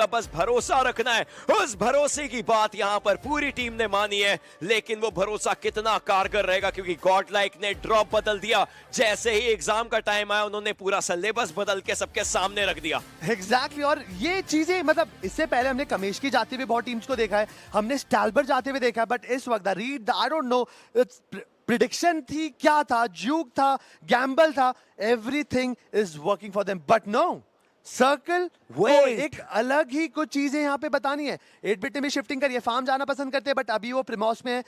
मतलब बस भरोसा रखना है। उस भरोसे की बात यहाँ पर पूरी टीम ने मानी है, लेकिन वो भरोसा कितना कारगर रहेगा, क्योंकि गॉड लाइक ने ड्रॉप बदल दिया। जैसे ही एग्जाम का टाइम आया, उन्होंने पूरा सिलेबस बदल के सबके सामने रख दिया। एग्जैक्टली और ये चीजें मतलब इससे पहले हमने कमेशकी जाते हुए बहुत टीम्स को देखा है, हमने स्टैल्बर जाते हुए देखा है, बट इस वक्त read I don't know prediction थी, क्या था, ज्यूक था, गैम्बल था, everything is working for them, but no circle वो एक अलग ही कुछ चीजें यहाँ पे बतानी है। 8-बिट में शिफ्टिंग करिए, फार्म जाना पसंद करते हैं, बट अभी वो प्रिमोस में है।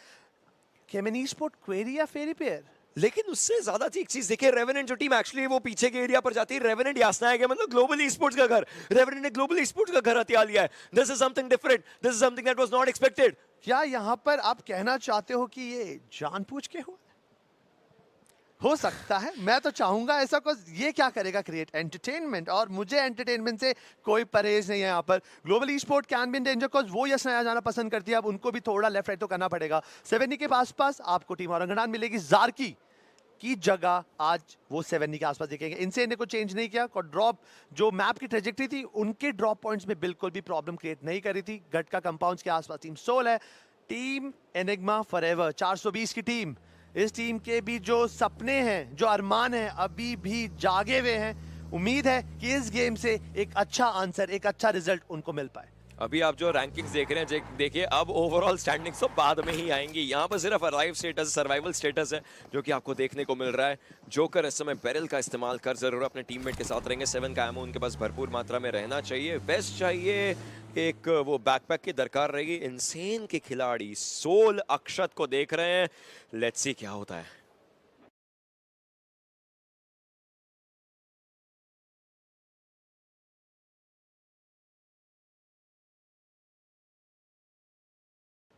केमिनी स्पोर्ट क्वेरी या फेरी पेयर, लेकिन उससे ज्यादा एक चीज देखिए, रेवेनेंट जो टीम एक्चुअली वो पीछे के एरिया पर जाती है, रेवेनेंट यासना है मतलब ग्लोबल ई स्पोर्ट्स का घर, रेवेनेंट ने ग्लोबल ई स्पोर्ट्स का घर हथिया लिया है। This is something different, this is something that was not expected. क्या यहाँ पर आप कहना चाहते हो कि ये जानबूझ के हो सकता है? मैं तो चाहूंगा ऐसा कुछ। ये क्या करेगा? क्रिएट एंटरटेनमेंट, और मुझे एंटरटेनमेंट से कोई परहेज नहीं है यहाँ पर। Global e sport can be in danger because वो यस नया जाना पसंद करती है, अब उनको भी थोड़ा लेफ्ट राइट तो करना पड़ेगा। 7 के आसपास आपको टीम औरंगाबाद मिलेगी, जारकी की जगह आज वो 7 के आसपास दिखेंगे। इनसे ने कुछ चेंज नहीं किया, ड्रॉप जो मैप की ट्रेजेक्टरी थी उनके ड्रॉप पॉइंट्स में बिल्कुल भी प्रॉब्लम क्रिएट नहीं करी थी। गट का कंपाउंड्स के आसपास टीम सोल है, टीम एनिग्मा फॉरएवर 420 की टीम। इस टीम के भी जो सपने हैं, जो अरमान हैं, अभी भी जागे हुए हैं। उम्मीद है कि इस गेम से एक अच्छा आंसर, एक अच्छा रिजल्ट उनको मिल पाए। अभी आप जो रैंकिंग्स देख रहे हैं, देखिए अब ओवरऑल स्टैंडिंग्स तो बाद में ही आएंगी। यहाँ पर सिर्फ अराइव स्टेटस, सर्वाइवल स्टेटस है जो कि आपको देखने को मिल रहा है। जोकर इस समय बैरल का इस्तेमाल कर जरूर अपने टीममेट के साथ रहेंगे। 7 का एमो उनके पास भरपूर मात्रा में रहना चाहिए। वेस्ट चाहिए, एक वो बैकपैक की दरकार रहेगी। इनसेन के खिलाड़ी सोल अक्षत को देख रहे हैं, लेट्स सी क्या होता है।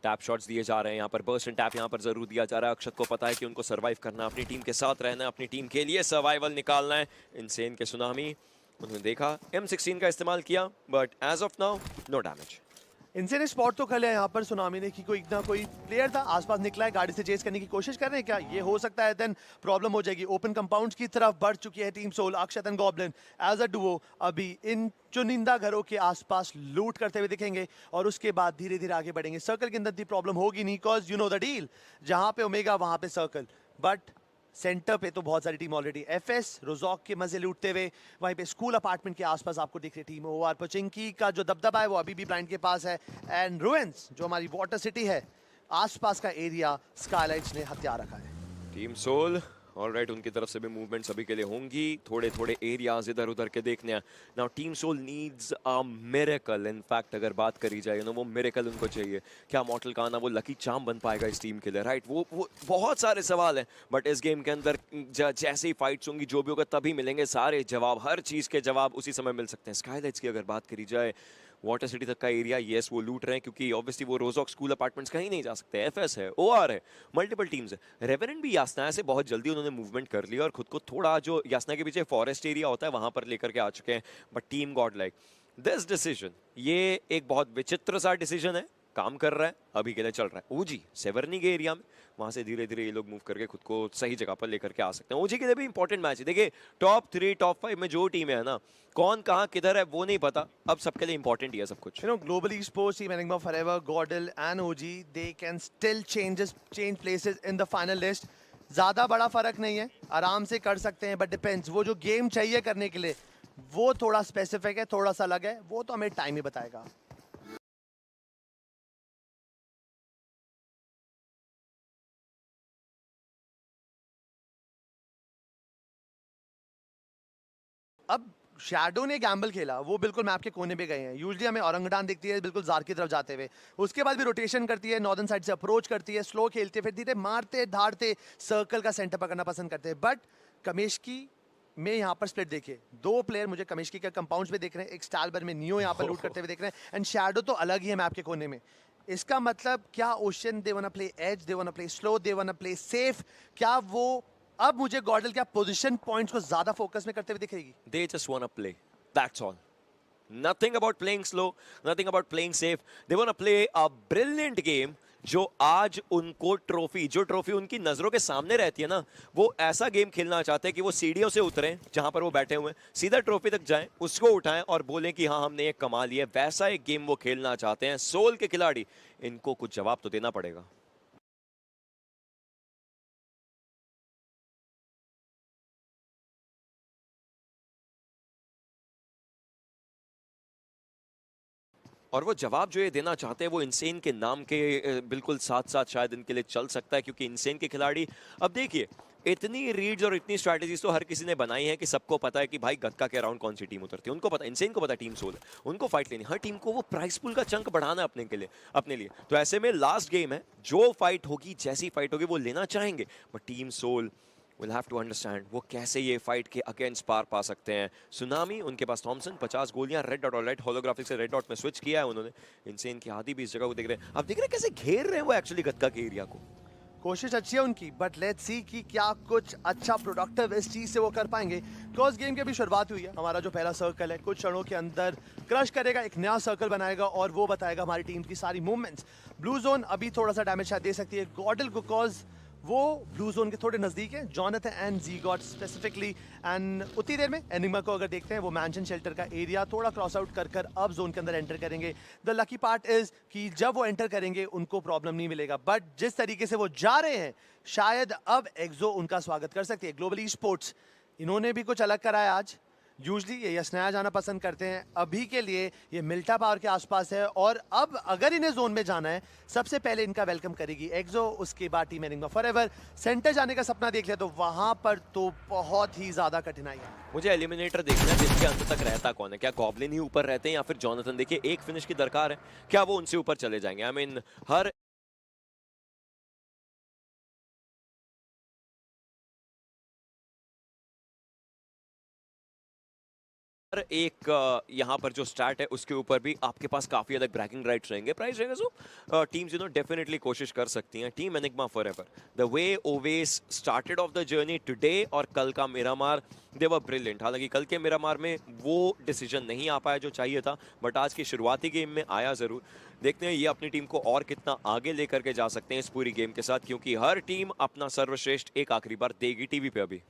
टैप शॉट्स दिए जा रहे हैं, यहाँ पर बर्स्ट एंड टैप यहाँ पर जरूर दिया जा रहा है। अक्षत को पता है कि उनको सर्वाइव करना, अपनी टीम के साथ रहना है, अपनी टीम के लिए सर्वाइवल निकालना है। इनसेन के सुनामी उन्होंने देखा, M16 का इस्तेमाल किया, but as of now no damage. इनसे ने स्पॉट तो कर लिया यहाँ पर। सुनामी ने कि कोई ना कोई प्लेयर था आसपास निकला है, गाड़ी से चेस करने की कोशिश कर रहे हैं क्या? ये हो सकता है, देन प्रॉब्लम हो जाएगी। ओपन कंपाउंड्स की तरफ बढ़ चुकी है team Soul, Akshat and Goblin as a duo अभी इन चुनिंदा घरों के आसपास लूट करते हुए दिखेंगे, और उसके बाद धीरे धीरे आगे बढ़ेंगे। सर्कल के अंदर दी प्रॉब्लम होगी नहीं, because you know the deal, जहां पे ओमेगा वहां पे सर्कल, बट सेंटर पे तो बहुत सारी टीम ऑलरेडी। एफएस रोजॉक के मजे लूटते हुए वहीं पे स्कूल अपार्टमेंट के आसपास आपको दिख रही टीम। ओआर पोचिंकी का जो दबदबा है वो अभी भी ब्लाइंड के पास है, एंड रुइंस जो हमारी वाटर सिटी है आसपास का एरिया स्काईलाइट्स ने हथिया रखा है। टीम सोल ऑलराइट, उनकी तरफ से भी मूवमेंट सभी के लिए होंगी, थोड़े थोड़े एरियाज इधर उधर के देखने हैं। Now team Soul needs a miracle. In fact अगर बात करी जाए ना, वो मिरेकल उनको चाहिए। क्या मॉर्टल का आना वो लकी चार्म बन पाएगा इस टीम के लिए? राइट, वो बहुत सारे सवाल हैं, बट इस गेम के अंदर जैसे ही फाइट्स होंगी, जो भी होगा तभी मिलेंगे सारे जवाब। हर चीज़ के जवाब उसी समय मिल सकते हैं। स्काईलाइट्स की अगर बात करी जाए, वाटर सिटी तक का एरिया, येस वो लूट रहे हैं, क्योंकि ऑब्वियसली वो रोजॉक स्कूल अपार्टमेंट्स कहीं नहीं जा सकते। एफएस है, ओआर है, मल्टीपल टीम्स है। रेवेनेंट भी यासना से बहुत जल्दी उन्होंने मूवमेंट कर लिया और खुद को थोड़ा जो यासना के पीछे फॉरेस्ट एरिया होता है वहां पर लेकर के आ चुके हैं। But team God like this decision, ये एक बहुत विचित्र सा डिसीजन है, काम कर रहा है, अभी के लिए चल रहा है। ओजी सेवर्नी के एरिया में, वहां से धीरे धीरे ये लोग मूव करके खुद को सही जगह पर लेकर के आ सकते हैं। ओजी के लिए भी इंपॉर्टेंट मैच है। देखिए टॉप 3 टॉप 5 में जो टीम है ना, कौन कहां किधर है वो नहीं पता, अब सबके लिए इंपॉर्टेंट ही है सब कुछ। You know, global esports team Enigma Forever, Gordel and OG, they can still change places in the final list. ज्यादा बड़ा फर्क नहीं है, आराम से कर सकते हैं, बट डिपेंड्स, वो जो गेम चाहिए करने के लिए वो थोड़ा स्पेसिफिक है, थोड़ा सा अलग है, वो तो हमें टाइम ही बताएगा। अब शैडो ने गैम्बल खेला, वो बिल्कुल मैप के कोने पे गए हैं। यूजुअली हमें औरंगडान दिखती है बिल्कुल जार की तरफ जाते हुए, उसके बाद भी रोटेशन करती है, नॉर्दर्न साइड से अप्रोच करती है, स्लो खेलते, फिर धीरे मारते धाड़ते सर्कल का सेंटर पकड़ना पसंद करते हैं। बट कमेशकी में यहाँ पर स्प्लिट देखिए, 2 प्लेयर मुझे कमेशकी के कंपाउंड्स में देख रहे हैं, एक स्टालबर में नियो यहाँ पर लूट करते हुए देख रहे हैं, एंड शैडो तो अलग ही है मैप के कोने में। इसका मतलब क्या ओशन दे वांना प्ले एज, दे वांना प्ले स्लो, दे वांना प्ले सेफ? क्या वो अब मुझे गॉर्डल क्या पोजीशन पॉइंट्स को ज्यादा फोकस में करते हुए दिखेगी? They just want to play, that's all. Nothing about playing slow, nothing about playing safe. They want to play a brilliant game जो आज उनको ट्रॉफी, जो ट्रॉफी उनकी नजरों के सामने रहती है ना, वो ऐसा गेम खेलना चाहते हैं कि वो सीढ़ियों से उतरें जहां पर वो बैठे हुए हैं, सीधा ट्रॉफी तक जाएं, उसको उठाएं और बोलें कि हाँ हमने ये कमा लिया। वैसा एक गेम वो खेलना चाहते हैं। सोल के खिलाड़ी, इनको कुछ जवाब तो देना पड़ेगा। और वो जवाब जो ये देना चाहते हैं वो इनसेन के नाम के बिल्कुल साथ साथ शायद इनके लिए चल सकता है, क्योंकि इनसेन के खिलाड़ी, अब देखिए इतनी रीड्स और इतनी स्ट्रैटेजीज तो हर किसी ने बनाई है कि सबको पता है कि भाई गत्का के अराउंड कौन सी टीम उतरती है। उनको पता है, इनसेन को पता है टीम सोल है, उनको फाइट लेनी, हर टीम को वो प्राइस पूल का चंक बढ़ाना है अपने के लिए, अपने लिए। तो ऐसे में लास्ट गेम है, जो फाइट होगी, जैसी फाइट होगी वो लेना चाहेंगे, but team Soul will have to understand वो कैसे ये फाइट के अगेंस्ट पार पा सकते हैं। सुनामी, उनके पास थॉमसन, 50 गोलियां, रेड डॉट, ऑलराइट होलोग्राफिक से रेड डॉट में स्विच किया है उन्होंने। इनसेन की आदि भी इस जगह को देख रहे हैं, अब देख रहे हैं कैसे घेर रहे हैं वो एक्चुअली गत्का के एरिया को। कोशिश अच्छी है उनकी, बट लेट्स सी कि क्या कुछ अच्छा प्रोडक्टिव इस चीज से वो कर पाएंगे। बिकॉज गेम की अभी शुरुआत हुई है, हमारा जो पहला सर्कल है कुछ क्षणों के अंदर क्रश करेगा, एक नया सर्कल बनाएगा और वो बताएगा हमारी टीम की सारी मूवमेंट्स। ब्लू जोन अभी थोड़ा सा डैमेज शायद दे सकती है गॉडल, बिकॉज वो ब्लू जोन के थोड़े नजदीक है, जॉनथन एंड ज़ीगॉट स्पेसिफिकली। एंड उतनी देर में एनिग्मा को अगर देखते हैं, वो मैंशन शेल्टर का एरिया थोड़ा क्रॉस आउट कर कर अब जोन के अंदर एंटर करेंगे। द लकी पार्ट इज कि जब वो एंटर करेंगे उनको प्रॉब्लम नहीं मिलेगा, बट जिस तरीके से वो जा रहे हैं शायद अब एक्सो उनका स्वागत कर सकती है। ग्लोबल ई स्पोर्ट्स, इन्होंने भी कुछ अलग करा है आज। यूजली ये यसनाया जाना पसंद करते हैं, अभी के लिए ये मिल्टा पावर के आसपास है और अब अगर इन्हें जोन में जाना है सबसे पहले इनका वेलकम करेगी एक्सो, उसके बाद टीम एनिग्मा फॉरएवर। सेंटर जाने का सपना देख लिया तो वहां पर तो बहुत ही ज्यादा कठिनाई है। मुझे एलिमिनेटर देखना है जिसके अंत तक रहता कौन है, क्या गॉब्लिन ही ऊपर रहते हैं या फिर जॉनथन। देखिए एक फिनिश की दरकार है, क्या वो उनसे ऊपर चले जाएंगे? आई मीन हर एक यहाँ पर जो स्टार्ट है उसके ऊपर भी आपके पास काफी अलग ब्रैकिंग राइट्स रहेंगे, प्राइस रहेगा। सो टीम्स डेफिनेटली कोशिश कर सकती हैं। Team Enigma forever, the way Owais started off the journey today और कल का मिरामार, दे वर ब्रिलियंट। हालांकि कल के मिरामार में वो डिसीजन नहीं आ पाया जो चाहिए था, बट आज की शुरुआती गेम में आया जरूर। देखते हैं ये अपनी टीम को और कितना आगे लेकर के जा सकते हैं इस पूरी गेम के साथ, क्योंकि हर टीम अपना सर्वश्रेष्ठ एक आखिरी बार देगी टीवी पे अभी।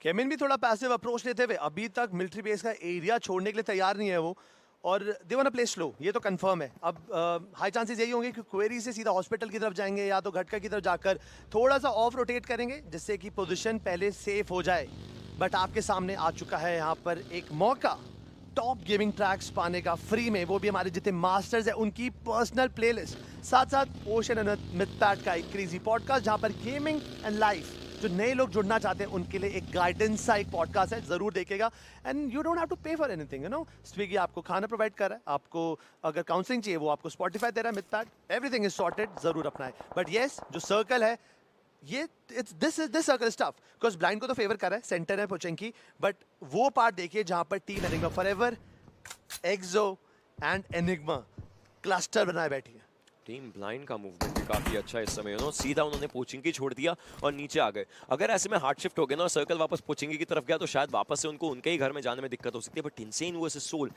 केमिन भी थोड़ा पैसिव अप्रोच लेते हुए अभी तक मिलिट्री बेस का एरिया छोड़ने के लिए तैयार नहीं है वो, और they want to play slow, ये तो कंफर्म है। अब हाई चांसेस यही होंगे कि क्वेरी से सीधा हॉस्पिटल की तरफ जाएंगे या तो घटका की तरफ जाकर थोड़ा सा ऑफ रोटेट करेंगे जिससे कि पोजीशन पहले सेफ हो जाए। बट आपके सामने आ चुका है यहाँ पर एक मौका टॉप गेमिंग ट्रैक्स पाने का फ्री में, वो भी हमारे जितने मास्टर्स हैं उनकी पर्सनल प्लेलिस्ट, साथ साथ ओशन एंड मिथपैट का एक क्रेजी पॉडकास्ट जहाँ पर गेमिंग एंड लाइफ, जो नए लोग जुड़ना चाहते हैं उनके लिए एक गाइडेंस सा एक पॉडकास्ट है, जरूर देखेगा। And you don't have to pay for anything, you know. Swiggy आपको खाना प्रोवाइड कर रहा है, आपको अगर काउंसलिंग चाहिए वो आपको स्पॉटिफाई दे रहा है, मिथपैट, एवरीथिंग इज सॉर्टेड, जरूर अपनाए। बट येस, जो सर्कल है ये this circle is tough because blind को तो फेवर कर रहा है, सेंटर है पोचेंकी, बट वो पार्ट देखिए जहां पर team Enigma forever, Exo and Enigma cluster बनाए बैठी है। टीम ब्लाइंड का मूवमेंट भी काफी अच्छा है इस समय, सीधा उन्होंने पोचिंकी छोड़ दिया और नीचे आ गए। अगर ऐसे में हार्ड शिफ्ट हो गया ना, सर्कल वापस पोचिंकी की तरफ गया तो शायद वापस से उनको उनके ही घर में जाने में दिक्कत हो सकती है। बट इनसेन वर्सेस सोल,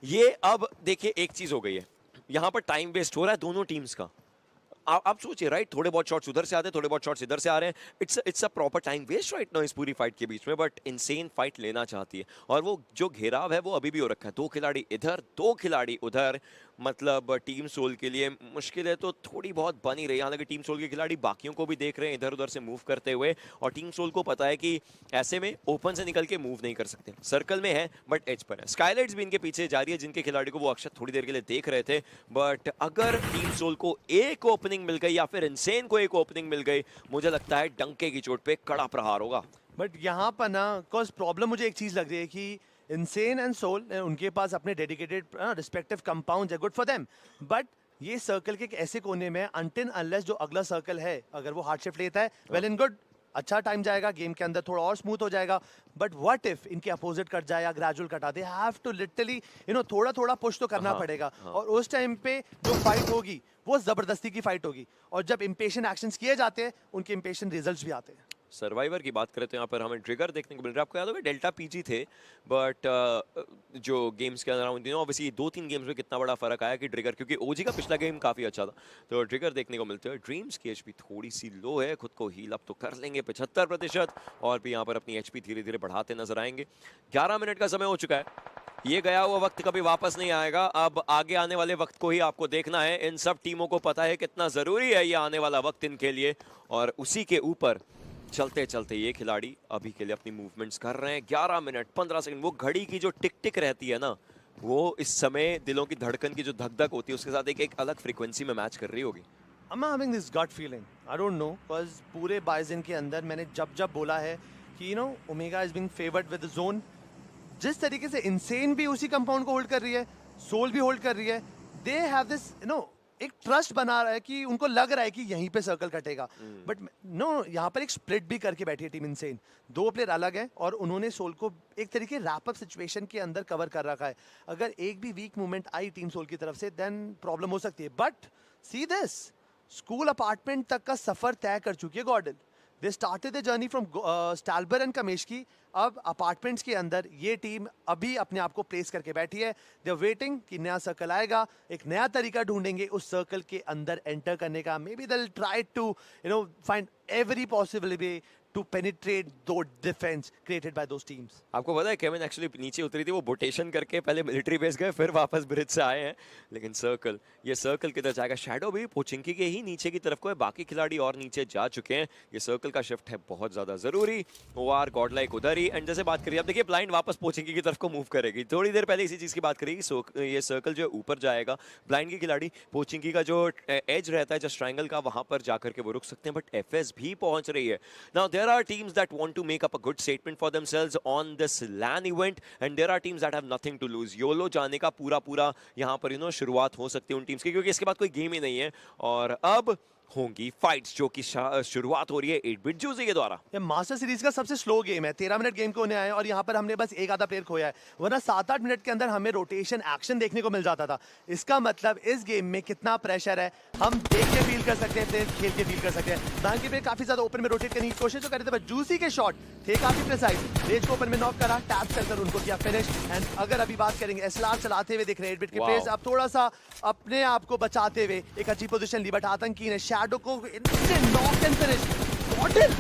ये अब देखिए एक चीज हो गई है, यहाँ पर टाइम वेस्ट हो रहा है दोनों टीम्स का। आप सोचिए राइट, थोड़े बहुत शॉट्स उधर से आते हैं, थोड़े बहुत शॉट्स इधर से आ रहे हैं, it's a proper time waste right ना इस पूरी फाइट के बीच में। बट इनसेन फाइट लेना चाहती है और वो जो घेराव है वो अभी भी हो रखा है, दो खिलाड़ी इधर दो खिलाड़ी उधर, मतलब टीम सोल के लिए मुश्किल है तो थोड़ी बहुत बन ही रही है। हालांकि टीम सोल के खिलाड़ी बाकियों को भी देख रहे हैं इधर उधर से मूव करते हुए, और टीम सोल को पता है कि ऐसे में ओपन से निकल के मूव नहीं कर सकते, सर्कल में है बट एज पर है। स्काईलाइट्स भी इनके पीछे जा रही है, जिनके खिलाड़ी को वो अक्षर थोड़ी देर के लिए देख रहे थे। बट अगर टीम सोल को एक ओपनिंग मिल गई या फिर इनसेन को एक ओपनिंग मिल गई, मुझे लगता है डंके की चोट पे कड़ा प्रहार होगा। बट यहाँ पर ना कॉज प्रॉब्लम मुझे एक चीज लग रही है कि इनसेन एंड सोल, उनके पास अपने डेडिकेटेड रिस्पेक्टिव कंपाउंड है, गुड फॉर देम, बट ये सर्कल के एक ऐसे कोने में अनटिल अनलेस जो अगला सर्कल है अगर वो हार्ड शिफ्ट लेता है, वेल एंड गुड, अच्छा टाइम जाएगा, गेम के अंदर थोड़ा और स्मूथ हो जाएगा। बट व्हाट इफ इनके अपोजिट कट जाए या ग्रेजुअल कटा, दे हैव टू लिटरली थोड़ा थोड़ा पुश तो करना पड़ेगा। और उस टाइम पे जो फाइट होगी वो जबरदस्ती की फाइट होगी, और जब इंपेशेंट एक्शंस किए जाते हैं उनके इंपेशेंट रिजल्ट्स भी आते हैं। सर्वाइवर की बात करें तो यहाँ पर हमें ट्रिगर देखने को मिल रहा है। आपको याद होगा डेल्टा पीजी थे, बट जो गेम्स के अराउंड ऑब्वियसली 2-3 गेम्स में कितना बड़ा फर्क आया कि ट्रिगर, क्योंकि ओजी का पिछला गेम काफी अच्छा था, तो ट्रिगर देखने को मिलते हैं। ड्रीम्स की एचपी थोड़ी सी लो है, खुद को हील अप तो कर लेंगे 75%, और भी यहाँ पर अपनी एचपी धीरे धीरे बढ़ाते नजर आएंगे। 11 मिनट का समय हो चुका है, ये गया हुआ वक्त कभी वापस नहीं आएगा। अब आगे आने वाले वक्त को ही आपको देखना है। इन सब टीमों को पता है कितना जरूरी है ये आने वाला वक्त इनके लिए, और उसी के ऊपर चलते चलते ये खिलाड़ी अभी के लिए अपनी मूवमेंट्स कर रहे हैं। 11 मिनट 15 सेकंड, वो घड़ी की जो टिक टिक रहती है ना, वो इस समय दिलों की धड़कन की जो धक धक होती है उसके साथ एक अलग फ्रीक्वेंसी में मैच कर रही होगी। I'm having this gut feeling. I don't know, because पूरे बाइजन के अंदर मैंने जब बोला है कि you know omega is being favored with the zone, जिस तरीके से इनसेन भी उसी कंपाउंड को होल्ड कर रही है, सोल भी होल्ड कर रही है, दे हैव दिस एक ट्रस्ट बना रहा है कि उनको लग रहा है कि यहीं पे सर्कल कटेगा, बट नो, यहाँ पर एक स्प्लिट भी करके बैठी है टीम इनसेन। 2 प्लेयर अलग है और उन्होंने सोल को एक तरीके रैप अप सिचुएशन के अंदर कवर कर रखा है। अगर एक भी वीक मूवमेंट आई टीम सोल की तरफ से देन प्रॉब्लम हो सकती है, but see this, school apartment तक का सफर तय कर चुकी है Gordon. They started the journey from स्टालबर एंड कमेश की, अब अपार्टमेंट्स के अंदर ये टीम अभी अपने आप को प्लेस करके बैठी है। दे आर वेटिंग कि नया सर्कल आएगा, एक नया तरीका ढूंढेंगे उस सर्कल के अंदर एंटर करने का। Maybe they will try to find every possible way to penetrate those defense created by those teams. आपको पता है केविन एक्चुअली नीचे उतरी थी, वो बोटेशन करके पहले मिलिट्री बेस गए, फिर वापस ब्रिज से आए हैं, लेकिन सर्कल, ये सर्कल किधर जाएगा? शैडो भी पोचिंकी के ही नीचे की तरफ को है, बाकी खिलाड़ी और नीचे जा चुके हैं। ये सर्कल का शिफ्ट है बहुत ज्यादा जरूरी। ओआर गॉडलाइक उधर ही, एंड जैसे बात करिए अब देखिए ब्लाइंड वापस पोचिंकी की तरफ को मूव करेगी। थोड़ी देर पहले इसी चीज की बात करेगी, ये सर्कल जो ऊपर जाएगा, ब्लाइंड की खिलाड़ी पोचिंकी का जो एज रहता है जस्ट ट्रायंगल का, वहां पर जाकर के वो रुक सकते हैं, बट एफएस भी पहुंच रही है। Now there are teams that want to make up a good statement for themselves on this LAN event, and there are teams that have nothing to lose. YOLO जाने का पूरा यहाँ पर शुरुआत हो सकती है उन टीम्स की, क्योंकि इसके बाद कोई गेम ही नहीं है। और अब होंगी फाइट्स जो कि शुरुआत हो रही है 8-बिट जूजी के द्वारा। ये मास्टर सीरीज का सबसे स्लो गेम है, 13 मिनट गेम को होने आए और यहाँ पर हमने बस एक आधा प्लेयर खोया है, वरना 7-8 मिनट के अंदर हमें रोटेशन एक्शन देखने को मिल जाता था। इसका मतलब इस गेम में कितना प्रेशर है हम देख के फील कर सकते हैं, प्लेयर खेल के फील कर सकते हैं। बैंक पे काफी ज्यादा ओपन में रोटेट करने की कोशिश तो कर रहे थे, बट जूसी के शॉट थे काफी प्रिसाइज, रेज को ओपन में नॉक करा, टैप कर उनको किया फिनिश। एंड अगर अभी बात करेंगे एसएलआर चलाते हुए दिख रहे हैं 8-बिट के प्लेयर्स, अब थोड़ा सा अपने आप को बचाते हुए एक अच्छी पोजीशन ली, बट आतंकी ने शैडो को नॉक एंड फिनिश। गॉडन,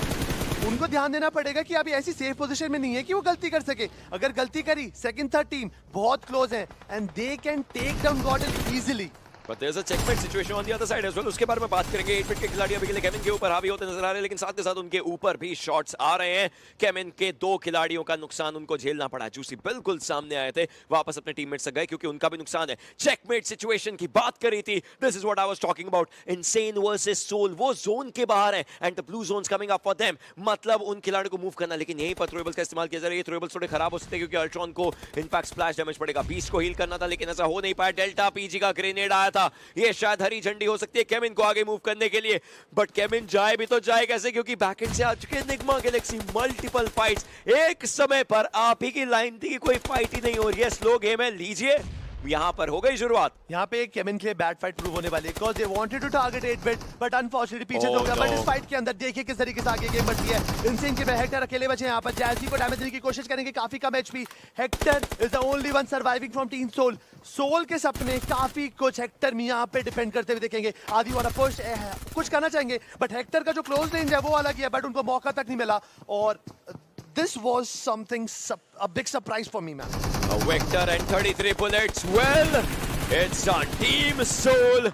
उनको ध्यान देना पड़ेगा कि अभी ऐसी सेफ पोजीशन में नहीं है कि वो गलती कर सके। अगर गलती करी सेकंड थर्ड टीम बहुत क्लोज है and they can take down GodL easily. But there's a checkmate situation on the other side as well. उसके बारे में बात करेंगे। 8-बिट के खिलाड़ी अभी के लिए केविन के ऊपर हावी होते नजर आ रहे हैं, लेकिन साथ के साथ उनके ऊपर भी शॉट्स आ रहे हैं। केविन के 2 खिलाड़ियों का नुकसान उनको झेलना पड़ा। जूसी बिल्कुल सामने आए थे, वापस अपने टीममेट्स से गए क्योंकि उनका भी नुकसान है। चेकमेट सिचुएशन की बात करी थी, this is what I was talking about. Insane versus Soul, वो जोन के बाहर है and the blue zone's coming up for them, मतलब उन खिलाड़ियों को मूव करना, लेकिन यहीं पर थ्रोएबल्स का इस्तेमाल किया जा रहा है। ये थ्रोएबल्स थोड़े खराब हो सकते हैं क्योंकि अल्ट्रॉन को इनफैक्ट स्प्लैश डैमेज पड़ेगा। बीस्ट को हील करना था लेकिन ऐसा हो नहीं पाया। डेल्टा पीजी का ग्रेनेड आया था, ये शायद हरी झंडी हो सकती है केविन को आगे मूव करने के लिए, बट केविन जाए भी तो जाए कैसे, क्योंकि बैकएंड से आ चुके हैं निग्मा गैलेक्सी। मल्टीपल फाइट्स एक समय पर, आप ही की लाइन थी कि कोई फाइट ही नहीं हो रही है, स्लो गेम है, लीजिए यहाँ पर हो गई शुरुआत। यहाँ पे केविन के लिए बैड फाइट प्रूव होने वाली है, because they wanted to target 8-बिट बट अनफॉर्चूनेटली पीछे हो गया। बट इस फाइट के अंदर देखिए किस तरीके से आगे गेम बढ़ती है। इनसेन के हेक्टर अकेले बचे, यहाँ पर जैसी को डैमेज देने की कोशिश करेंगे, काफी कम HP. Hector is the only one surviving from team Soul. Soul के सपने काफी कुछ हेक्टर में यहाँ पे डिपेंड करते हुए देखेंगे। आदि वाला पुश कुछ करना चाहेंगे, बट हेक्टर का जो क्लोज रेंज है वो अलग ही है, बट उनको मौका तक नहीं मिला। और this was something a big surprise for me, man. A Vector and 33 bullets. Well, it's on Team Soul.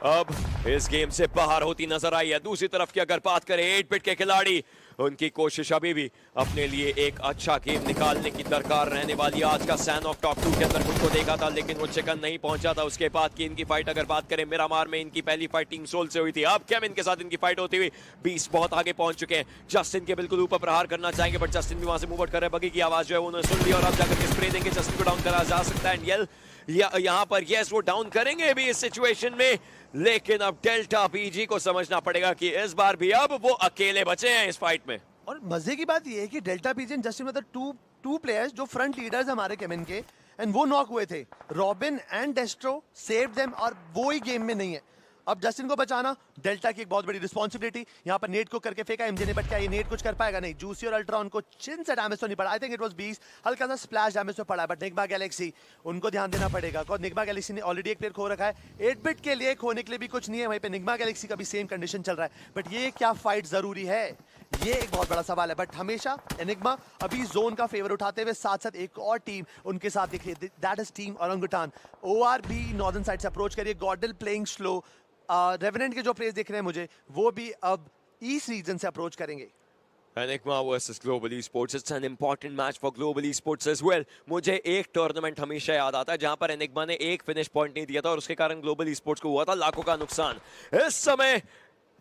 अब इस गेम से बाहर होती नजर आई है। दूसरी तरफ की अगर बात करें 8-बिट के खिलाड़ी, उनकी कोशिश अभी भी अपने लिए एक अच्छा गेम निकालने की दरकार रहने वाली है। आज का सैन ऑफ टॉप 2 के अंदर खुद को देखा था लेकिन वो चिकन नहीं पहुंचा था। उसके बाद की इनकी फाइट अगर बात करें, मिरामार में इनकी पहली फाइट टीम सोल से हुई थी, अब केविन के साथ इनकी फाइट होती हुई। बीस्ट बहुत आगे पहुंच चुके हैं, जस्टिन के बिल्कुल ऊपर प्रहार करना चाहेंगे, बट जस्टिन भी वहां से मूव आउट कर रहे हैं। बगी की आवाज जो है उन्होंने सुन ली और अब जाकर के स्प्रे देंगे। जस्टिन को डाउन करा जा सकता है एंड येल यहाँ पर यस वो डाउन करेंगे भी इस सिचुएशन में, लेकिन अब डेल्टा पीजी को समझना पड़ेगा कि इस बार भी अब वो अकेले बचे हैं इस फाइट में। और मजे की बात ये है कि डेल्टा पीजी एंड जस्टिन मतलब टू प्लेयर्स जो फ्रंट लीडर्स हमारे केविन के, एंड वो नॉक हुए थे। रॉबिन एंड डेस्ट्रो सेव्ड देम और वो ही गेम में नहीं है। अब जस्टिन को बचाना डेल्टा की एक बहुत बड़ी रिस्पॉन्सिबिलिटी। यहाँ पर नेट को करके फेंका एमजे ने, बट क्या ये नेट कुछ कर पाएगा? नहीं। जूसी और अल्ट्रॉन को चिन से डैमेज तो नहीं पड़ा, आई थिंक इट वाज 20, हल्का सा स्प्लैश डैमेज तो पड़ा, बट निग्मा गैलेक्सी उनको ध्यान देना पड़ेगा, बिकॉज़ निग्मा गैलेक्सी ने ऑलरेडी एक प्लेयर खो रखा है। 8 बिट के लिए खोने के लिए भी कुछ नहीं है, वहीं पे निग्मा गैलेक्सी का भी सेम कंडीशन चल रहा है। बट ये क्या फाइट जरूरी है, ये एक बहुत बड़ा सवाल है। बट हमेशा एनिग्मा अभी जोन का फेवर उठाते हुए साथ साथ एक और टीम उनके साथ दिख रही है, that is team orangutan. ओआरबी northern side से अप्रोच करिए, गॉडल प्लेइंग स्लो, रेवेनेंट के जो प्लेयर्स दिख रहे हैं मुझे, वो भी अब ईस्ट रीजन से अप्रोच करेंगे। Enigma versus Global Esports. It's an important match for Global Esports as well. मुझे एक टूर्नामेंट हमेशा याद आता है जहां पर Enigma ने एक फिनिश पॉइंट नहीं दिया था और उसके कारण Global Esports को हुआ था लाखों का नुकसान। इस समय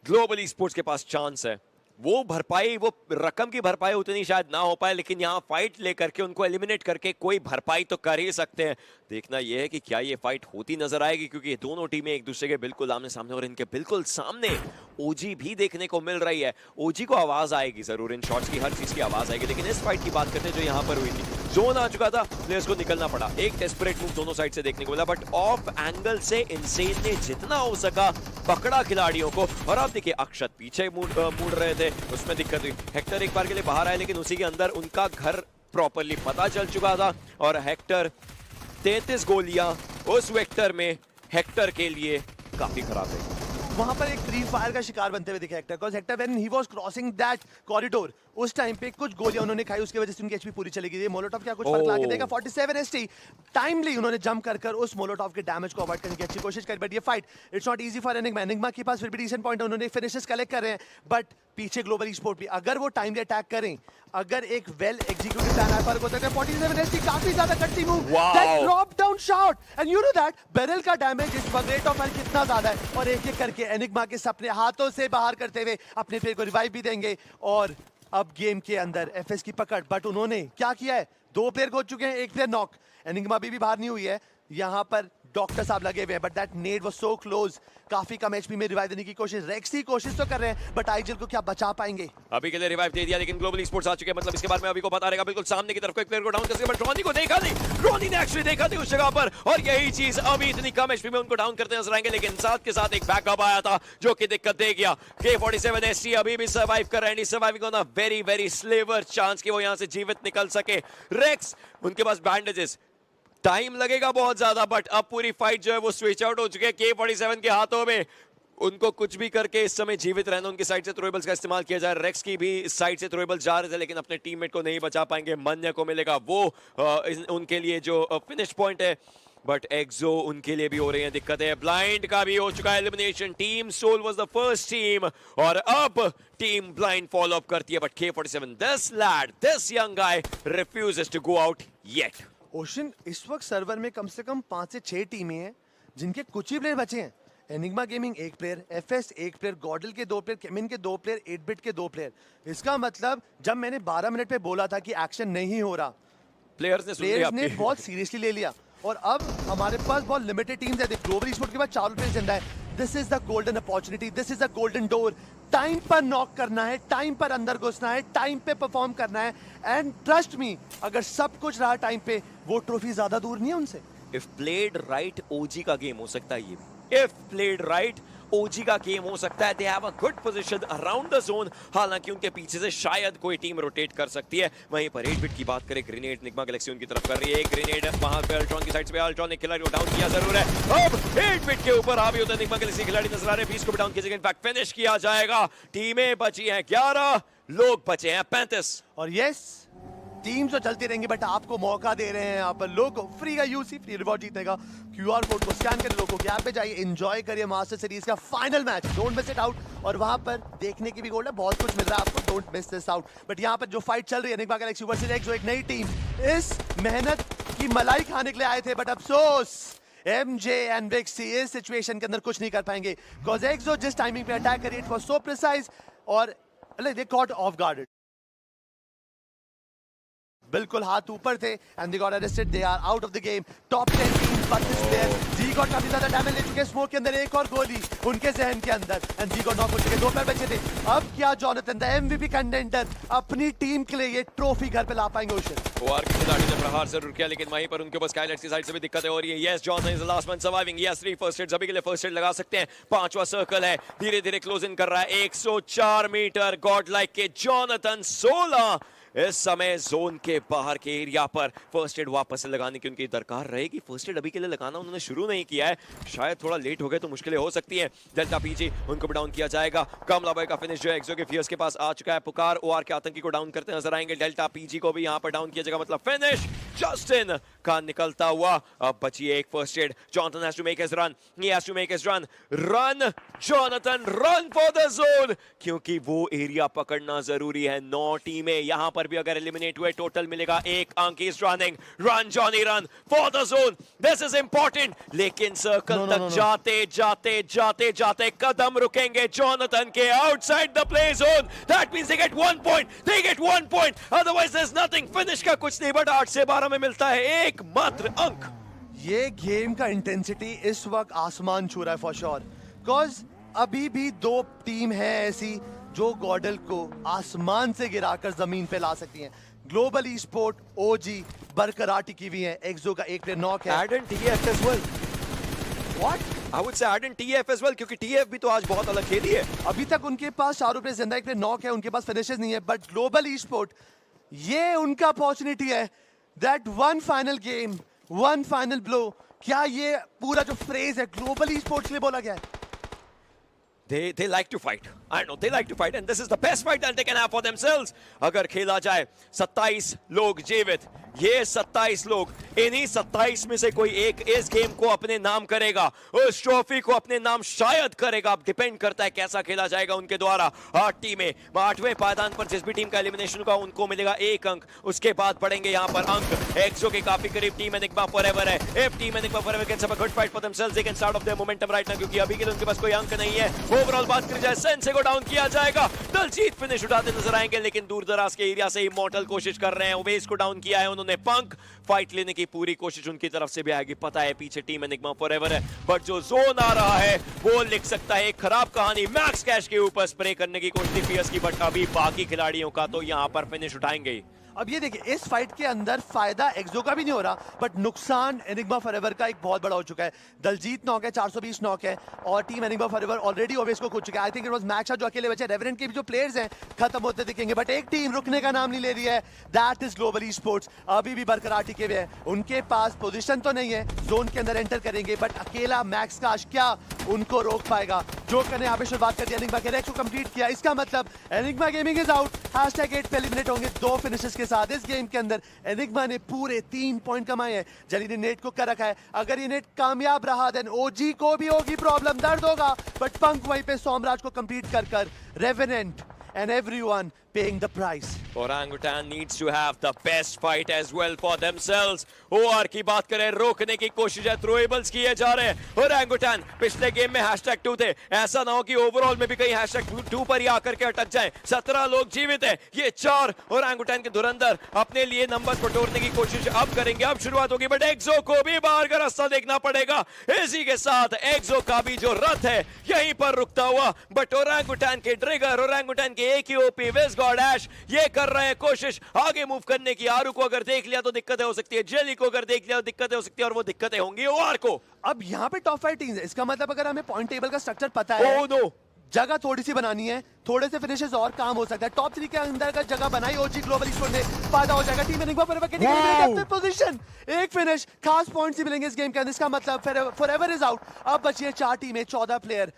Global Esports के पास चांस है, वो भरपाई, वो रकम की भरपाई उतनी शायद ना हो पाए, लेकिन यहाँ फाइट लेकर के उनको एलिमिनेट करके कोई भरपाई तो कर ही सकते हैं। देखना यह है कि क्या ये फाइट होती नजर आएगी, क्योंकि ये दोनों टीमें एक दूसरे के बिल्कुल आमने सामने, और इनके बिल्कुल सामने ओजी भी देखने को मिल रही है। ओजी को आवाज आएगी जरूर, इन शॉट्स की हर चीज की आवाज आएगी, लेकिन इस फाइट की बात करते हैं जो यहाँ पर हुई थी, जोन आ चुका था, प्लेयर्स को निकलना पड़ा, एक डेस्परेट मूव दोनों साइड से देखने को मिला, बट ऑफ एंगल से इनसेन ने जितना हो सका पकड़ा खिलाड़ियों को। और अब देखिए अक्षत पीछे मुड़ रहे थे, उसमें दिक्कत हुई। हेक्टर एक बार के लिए बाहर आए, लेकिन उसी के अंदर उनका घर प्रॉपरली पता चल चुका था, और हेक्टर 33 गोलियां उस वेक्टर में हेक्टर के लिए काफी खराब है। वहां पर एक फ्री फायर का शिकार बनते हुए दिखे Hector, because Hector when he was crossing that corridor, उस टाइम पे कुछ गोलियां उन्होंने खाई, उसकी वजह से उनकी एचपी पूरी चली गई। मोलोटॉव क्या कुछ फर्क ला के देगा? 47 एसटी टाइमली उन्होंने जंप कर उस मोलोटॉव के डैमेज को अवॉइड करने की अच्छी कोशिश करी, बट ये fight it's not easy for enigma. Enigma के पास फिर भी डिसेंट पॉइंट है, उन्होंने फिनिशेस कलेक्ट कर रहे हैं, बट पीछे ग्लोबल ई-स्पोर्ट भी अगर वो टाइमली अटैक करें, अगर एक वेल एग्जीक्यूटेड प्लान है, फर्क होता है। 47 एसटी काफी ज्यादा कट्टी move, that drop down shot, and you know that barrel का डैमेज इस वक्त रेट ऑफ फायर कितना ज्यादा है, और एक एक करके एनिग्मा के सपने हाथों से बाहर करते हुए अपने प्लेयर को रिवाइव भी देंगे। और अब गेम के अंदर एफएस की पकड़, बट उन्होंने क्या किया है, 2 प्लेयर खो चुके हैं, 1 प्लेयर नॉक, एनिग्मा भी बाहर नहीं हुई है। यहाँ पर डॉक्टर साहब लगे हुए हैं, but that Ned was so close, काफी कम एचपी में रिवाइव देने की कोशिश, रेक्स ही कोशिश तो कर रहे हैं, बट आईजीएल को क्या बचा पाएंगे? अभी के लिए रिवाइव दे दिया, लेकिन ग्लोबल ई-स्पोर्ट्स आ चुके हैं, मतलब इसके बारे में अभी को पता रहेगा। बिल्कुल सामने की तरफ को एक प्लेयर को डाउन करके, बट रोनी को देखा नहीं, रोनी ने एक्चुअली देखा नहीं उस जगह पर, और यही चीज अभी इतनी कम एचपी में उनको डाउन करते नजर आएंगे, लेकिन साथ के साथ एक बैकअप आया था जो कि दिक्कत दे गया। K47 SC अभी भी सर्वाइव कर रहे हैं, surviving on a very very स्लेवर चांस कि वो यहां से जीवित निकल सके। रेक्स, उनके पास बैंडेजेस, टाइम लगेगा बहुत ज्यादा, बट अब पूरी फाइट जो है वो स्विच आउट हो चुके हैं K47 के हाथों में। उनको कुछ भी करके इस समय जीवित रहना, उनकी साइड से थ्रोएबल्स का इस्तेमाल किया जाए। रेक्स की भी इस साइड से थ्रोएबल्स जा रहे थे, लेकिन अपने टीममेट को नहीं बचा पाएंगे। मन्या को मिलेगा वो उनके लिए जो फिनिश पॉइंट है, बट एक्सो उनके लिए भी हो रही है दिक्कतें। ब्लाइंड का भी हो चुका है elimination, team Soul was the first team, और अब टीम ब्लाइंड फॉलो अप करती है, but K47, this lad, this young guy refuses to go out yet. Ocean, इस वक्त सर्वर में कम से कम 5 से 6 टीमें हैं जिनके कुछ ही प्लेयर बचे हैं। Enigma gaming 1 player, FS 1 player, GodL के 2 प्लेयर, केमिन के 2 प्लेयर, 8 बिट के 2 प्लेयर। इसका मतलब जब मैंने 12 मिनट पे बोला था कि एक्शन नहीं हो रहा, प्लेयर्स ने बहुत सीरियसली ले लिया, और अब हमारे पास बहुत लिमिटेड टीम्स है। ग्लोबल ई-स्पोर्ट्स के पास 4 प्लेयर जिंदा है। This is the golden opportunity, this is the golden door. Time पर नॉक करना है, टाइम पर अंदर घुसना है, टाइम पे परफॉर्म करना है, एंड ट्रस्ट मी, अगर सब कुछ रहा टाइम पे, वो ट्रॉफी ज्यादा दूर नहीं है उनसे। इफ प्लेड राइट ओजी का गेम हो सकता है ये भी। इफ प्लेड राइट ओजी का गेम हो सकता है। They have a good position around the zone, हालांकि उनके पीछे से शायद कोई टीम रोटेट कर सकती है। वहीं पर 8 बिट की बात करें, ग्रेनेड निग्मा गैलेक्सी उनकी तरफ कर रही है। एक ग्रेनेड वहां पे अल्ट्रॉन की साइड से, अल्ट्रॉन ने खिलाड़ी को डाउन किया जरूर है। अब 8 बिट के ऊपर हावी होता है निग्मा गैलेक्सी खिलाड़ी नजर आ रहे हैं। 20 को भी डाउन किया, इनफैक्ट फिनिश किया जाएगा। टीमें बची हैं 11, लोग बचे हैं 35। और यस, टीम तो चलती रहेंगी, बट आपको मौका दे रहे हैं यहाँ पर लोग फ्री का यूसी, फ्री रिवॉर्ड जीतने का। क्यूआर कोड को स्कैन करें, लोगों के ऐप पे जाइए, एंजॉय करिए मास्टर सीरीज का final match, don't miss it out. और वहां पर देखने की भी गोल्ड है, बहुत कुछ मिल रहा है आपको, don't miss this out. But यहाँ पर जो फाइट चल रही है निग्मा गैलेक्सी वर्सेस एक्सो, एक नई टीम इस मेहनत की मलाई खाने के लिए आए थे, बट अफसोस एमजे एंड विक्सी इस सिचुएशन के अंदर कुछ नहीं कर पाएंगे, बिकॉज़ एक्सो जिस टाइमिंग पे अटैक करी, इट वाज सो प्रिसाइज, और दे कॉट ऑफ गार्ड। बिल्कुल हाथ ऊपर थे, and they got arrested, they are out of the game. Top 10 team पर दिस प्लेयर जी गॉड काफी ज्यादा डैमेज ले चुके हैं स्मोक के अंदर, एक और गोली उनके जहन के अंदर एंड जी गॉड नॉक हो चुके, 2 पैर बचे थे। अब क्या जॉनथन द एमवीपी कंटेंडर अपनी टीम के लिए ये ट्रॉफी घर पे ला पाएंगे? ओशन ओआर की खिलाड़ी ने प्रहार जरूर किया, लेकिन वहीं पर उनके पास स्काईलाइट्स की साइड से भी दिक्कतें हो रही है। Yes, Jonathan is the last one surviving. Yes, 3 first aids अभी के लिए फर्स्ट एड लगा सकते हैं। 5वां सर्कल है, धीरे धीरे क्लोज इन कर रहा है। 104 मीटर गॉड लाइक के जॉनथन 16 इस समय जोन के बाहर के एरिया पर फर्स्ट एड वापस से लगाने की उनकी दरकार रहेगी। फर्स्ट एड अभी के लिए लगाना उन्होंने शुरू नहीं किया है, शायद थोड़ा लेट हो गए तो मुश्किलें हो सकती हैं। डेल्टा पीजी उनको भी डाउन किया जाएगा। कमला बॉय का फिनिश जो है एक्सो के फियर्स के पास आ चुका है। पुकार ओआर के आतंकी को डाउन करते नजर आएंगे। डेल्टा पीजी को भी यहां पर डाउन किया जाएगा, मतलब फिनिश जस्टिन का निकलता हुआ। अब बची है एक first aid. Jonathan has to make his run, he has to make his run. Run Jonathan, run for the zone, क्योंकि वो एरिया पकड़ना जरूरी है। 9 टीमें यहां पर भी अगर एलिमिनेट हुए टोटल मिलेगा 1 अंक। Is running, run Johnny run for the zone, this is important. लेकिन सर्कल तक जाते जाते जाते जाते कदम रुकेंगे जॉनथन के outside the play zone. That means they get 1 point, they get 1 point, otherwise there is nothing. Finish का कुछ नहीं, बट 8 से 12 में मिलता है एकमात्र अंक। ये गेम का इंटेंसिटी इस वक्त आसमान छू रहा है फॉर श्योर, बिकॉज अभी भी 2 टीम है ऐसी जो गॉडल को आसमान से गिराकर जमीन पे ला सकती हैं। ग्लोबल ई स्पोर्ट ओजी बरकरार टिकी हुई है। एक्सो का एक प्लेयर नॉक है। Ed and TF as well. What? I would say Ed and TF as well, क्योंकि टीएफ भी तो आज बहुत अलग खेली है। अभी तक उनके पास चारों प्लेयर जिंदा, एक प्लेयर नॉक है, उनके पास फिनिशेस नहीं है। बट ग्लोबल ई स्पोर्ट, ये उनका अपॉर्चुनिटी है, that one final game, one final blow. क्या ये पूरा जो फ्रेज है ग्लोबल ई स्पोर्ट्स के लिए बोला गया है? They like to fight. I know they like to fight, and this is the best fight that they can have for themselves. अगर खेला जाए 27 लोग जीवित, ये 27 लोग, इन्हीं 27 में से कोई एक इस गेम को अपने नाम करेगा, उस ट्रॉफी को अपने नाम शायद करेगा। डिपेंड करता है कैसा खेला जाएगा उनके द्वारा। 8 टीमें, 8वें पायदान पर जिस भी टीम का एलिमिनेशन होगा उनको मिलेगा 1 अंक। उसके बाद पड़ेंगे यहाँ पर अंक। एक्सो के काफी करीब टीम एनिग्मा फॉरएवर है। If team Enigma forever can have a good fight for themselves, they can start of their momentum right now, क्योंकि अभी के लिए उनके पास कोई अंक नहीं है। ओवरऑल बात करी जाए, सेंसे को डाउन किया जाएगा। दलजीत फिनिश उठाते नजर आएंगे, लेकिन दूर दराज के एरिया से इमॉर्टल कोशिश कर रहे हैं। ओवेस को डाउन किया है उन्होंने। पंक फाइट लेने की पूरी कोशिश उनकी तरफ से भी आएगी। पता है पीछे टीम एनिग्मा फॉरएवर है, बट जो जोन आ रहा है वो लिख सकता है एक खराब कहानी। मैक्स कैश के ऊपर स्प्रे करने की कोशिश फियर्स की, बट अभी बाकी खिलाड़ियों का तो यहां पर फिनिश उठाएंगे। अब ये देखिए, इस फाइट के अंदर फायदा एक्सो का भी नहीं हो रहा, बट नुकसान एनिग्मा फॉरएवर का एक बहुत बड़ा हो चुका है। दलजीत नॉक है, 420 नॉक है, और team Enigma forever already Owais को खो चुका है। I think it was max जो अकेले बचे। रेवरेंट के भी जो प्लेयर्स हैं खत्म होते दिखेंगे, बट एक टीम रुकने का नाम नहीं ले रही है, that is global e sports. अभी भी बरकरार टिके हुए हैं। उनके पास पोजीशन तो नहीं है, जोन के अंदर एंटर करेंगे, बट अकेला मैक्स काश क्या उनको रोक पाएगा? जोकर ने यहाँ पे शुरुआत कर दी, एनिग्मा के रेक्स को कंप्लीट किया। इसका मतलब एनिग्मा गेमिंग इज आउट। #8 पे एलिमिनेट होंगे 2 फिनिशेस के साथ। इस गेम के अंदर एनिग्मा ने पूरे 3 पॉइंट कमाए हैं। जली ने नेट को कर रखा है, अगर ये नेट कामयाब रहा देन ओजी को भी होगी प्रॉब्लम, दर्द होगा। बट पंक वहीं पे सोमराज को कंप्लीट कर revenant and everyone paying the price. Orangutan needs to have the best fight as well for themselves. OR की बात करें, रोकने की कोशिश है, थ्रोएबल्स किए जा रहे हैं। Orangutan पिछले गेम में #2 थे, ऐसा ना हो कि ओवरऑल में भी कहीं #2 पर ही आकर के अटक जाएं। 17 लोग जीवित हैं, ये 4 Orangutan के धुरंधर अपने लिए नंबर बटोरने की कोशिश अब करेंगे। अब शुरुआत होगी, बट एक्सो को भी बाहर का रास्ता देखना पड़ेगा। इसी के साथ एक्सो का भी जो रथ है यहीं पर रुकता हुआ, बट Orangutan के ट्रिगर, Orangutan के AQOP विज़गॉड ऐश ये कर रहे हैं कोशिश आगे मूव करने की। आरू को अगर देख लिया तो दिक्कतें हो सकती है, जेली को अगर देख लिया तो दिक्कतें हो सकती है, और वो दिक्कतें होंगी ओआर को। अब यहाँ पे टॉप 5 टीम्स है, इसका मतलब अगर हमें पॉइंट टेबल का स्ट्रक्चर पता है, ओह नो, जगह थोड़ी सी बनानी है, थोड़े से फिनिशेस और काम हो सकता है। टॉप 3 के अंदर का जगह बनाई ओजी ग्लोबल ई स्पोर्ट्स ने, फायदा हो जाएगा टीम एनिग्मा फॉरएवर के पोजीशन। एक फिनिश, खास पॉइंट्स ही मिलेंगे इस गेम के अंदर। इसका मतलब फॉरएवर इज आउट। अब बची है 4 टीमें, 14 प्लेयर।